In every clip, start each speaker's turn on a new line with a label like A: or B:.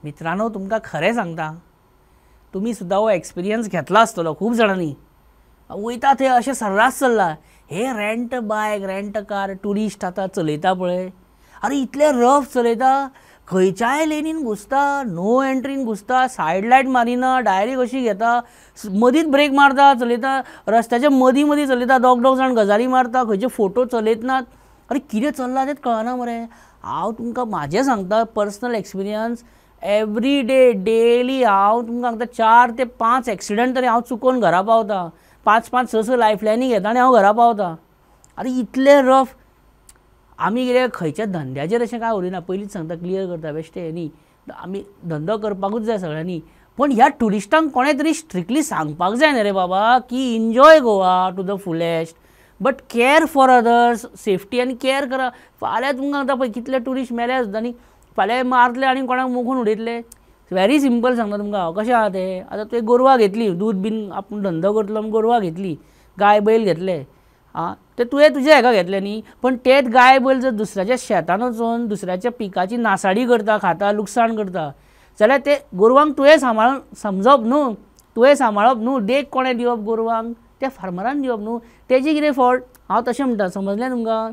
A: मित्रांनो तुमकां खरें सांगता, तुमी सुद्दां हो एक्सपिरियन्स घेतला आसतलो खूब जाणांनी. वयता थंय अशें सर्रास चल्ला हे रेंट बायक रेंट कार ट्युरिस्ट आतां चलयता पळय, अरे इतले रफ चलयता, खंयच्याय लेनीन घुसता, नो एंट्रीन घुसता, सायड लायट मारिना, डायरेक्ट अशी घेता, मदींच ब्रेक मारता, चलयता रस्त्याच्या मदीं मदीं चलयता, दोग जाण गजाली मारता, खंयचे फोटो चलयत नात. अरे कितें चल्लां तें कळना मरे. हांव तुमकां म्हाजें सांगता personal experience. Every day daily हांव तुमकां सांगता 4 ते 5 एक्सिडंट तरी हांव चुकोवन घरा पावता. 5-5 6 लायफलायनी घेता आनी हांव घरा पावता. अरे इतले रफ. आमी कितें खंयच्या धंद्याचेर अशें कांय उलयना, पयलींच सांगता क्लियर करता बेश्टे न्ही. आमी धंदो करपाकूच जाय सगळ्यांनी, पण ह्या ट्युरिस्टांक कोणें तरी स्ट्रिक्टली सांगपाक जाय न्ही रे बाबा की enjoy Goa to the fullest, but care for others, safety आनी केअर करा. फाल्यां तुमकां सांगता पळय कितले ट्युरिस्ट मेले सुद्दां न्ही, फाल्यां मारतले आनी कोणाक मुखून उडयतले. व्हेरी सिंपल सांगता तुमकां हांव. कशें आहा तें, आतां तुवें गोरवां घेतली, दूद बीन आपूण धंदो करतलो म्हूण गोरवां घेतली, गाय बैल घेतले, ते तुवें तुज्या हेका घेतले न्ही, पण तेच गाय बैल जर दुसऱ्याच्या शेतान वचून दुसऱ्याच्या पिकाची नासाडी करता, खाता, लुकसाण करता, जाल्यार ते गोरवांक तुवें सांबाळून समजप न्हू, तुवें सांबाळप न्हू, देख कोणें दिवप गोरवांक, त्या फार्मरान दिवप न्हू, तेजी कितें फॉल्ट. हांव तशें म्हणटा, समजलें तुमकां.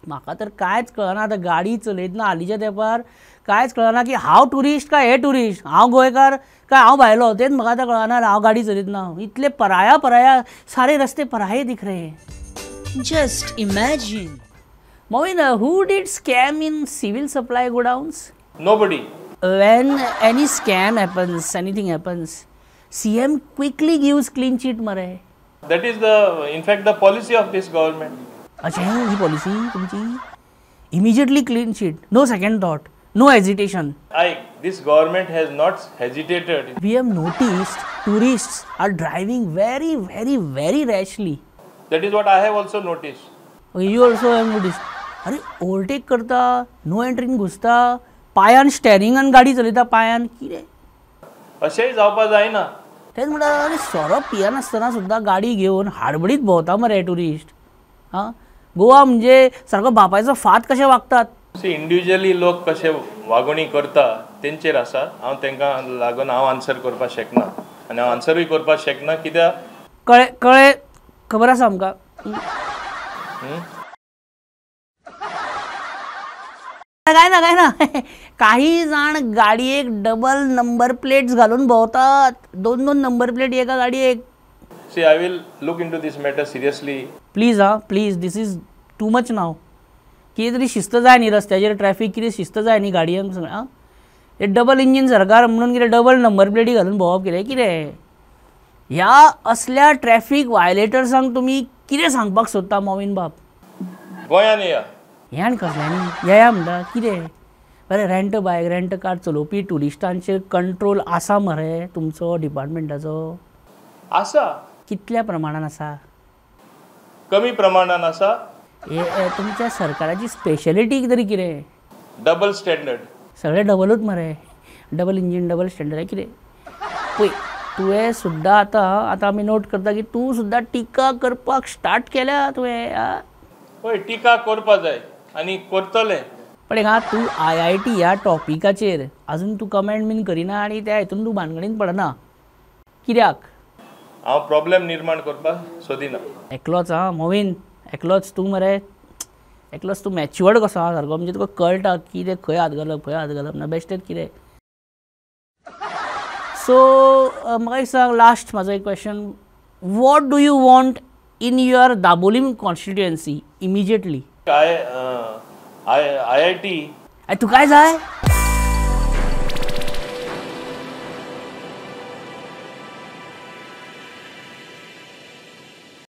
A: म्हाका तर कांयच कळना आतां गाडी चलयतना हालींच्या तेंपार कांयच कळना की हांव ट्युरिस्ट काय हे ट्युरिस्ट, हांव गोंयकार काय हांव भायलो, तेच म्हाका आतां कळना. हांव गाडी चलयतना इतले पराया सारे रस्ते पराये दिख रहे.
B: Just imagine.
A: Moin, who did scam in civil supply godowns?
C: Nobody.
A: When any scam happens, anything happens, CM quickly gives clean sheet mare.
C: That is in fact the policy of this government.
A: अच्छा ही policy तुमची. Immediately clean sheet, no second thought, no hesitation.
C: This government has not hesitated.
A: We have noticed tourists are driving very rashly.
C: That is what I have also noticed.
A: Okay, you also have noticed. अरे overtake करता, no एंट्रीन घुसता, पायान स्टेरिंगान गाडी चलयता, पायान कितें
C: अशेंय जावपा जायना.
A: तेच म्हणटा अरे सोरो पियानासतना सुद्दां गाडी घेवन हाडबडीत भोंवता मरे टुरिस्ट. गोवा म्हणजे सारको बापायचो फात कशें वागतात.
C: इंडिव्हिज्युअली लोक कशे वागणी करता तेंचेर आसा. हांव तांकां लागून हांव आन्सर करपाक शकना आनी हांव आन्सरूय करपाक शकना. कित्याक
A: कळे खबर आसा आमकां. काय ना काही जाण गाडयेक डबल नंबर प्लेट्स घालून भोंवतात. 2 नंबर प्लेट एका गाडयेक.
C: See, I will look into this matter seriously.
A: Please this is too much now. कितें तरी शिस्त जाय न्ही रस्त्याचेर, ट्रॅफीक कितें शिस्त जाय न्ही गाडयांक सगळ्यांक. हे डबल इंजीन सरकार म्हणून कितें डबल नंबर प्लेटी घालून भोंवप कितें. ह्या असल्या ट्रॅफीक वायलेटर्सांक तुमी कितें सांगपाक सोदता मोविन बाब.
C: गोंयान या
A: हें आनी कसल्यांनी या म्हणटा कितें. बरें रेंट बायक रेंट कार चलोवपी ट्युरिस्टांचेर कंट्रोल आसा मरे तुमचो डिपार्टमेंटाचो.
C: आसा.
A: कितल्या प्रमाणान आसा.
C: कमी प्रमाणान आसा.
A: हे तुमच्या सरकाराची स्पेशलिटी तरी कितें.
C: Double standard.
A: सगळे डबलूच मरे. डबल इंजीन डबल स्टँडर्ड कितें. पळय तुवें सुद्दां आतां आमी नोट करता की तूं सुद्दां टिका करपाक स्टार्ट केल्या तुवें.
C: पळय टिका करपा जाय आनी करतले.
A: पण तूं IIT ह्या टॉपिकाचेर आजून तूं कमेंट बीन करिना आनी त्या हितून तूं भानगडीन पडना. कित्याक.
C: हांव प्रॉब्लेम निर्माण करपाक सोदिना.
A: एकलोच मोविन एकलोच तूं मरे. एकलोच तूं मॅच्युअर्ड कसो आहा सारको. म्हणजे तुका कळटा कितें खंय हात घालप ना बेश्टेच कितें. सो म्हाका एक सांग लास्ट म्हाजो एक question. What do you want in your Dabolim constituency immediately.
C: IIT.
A: तू काय जाय.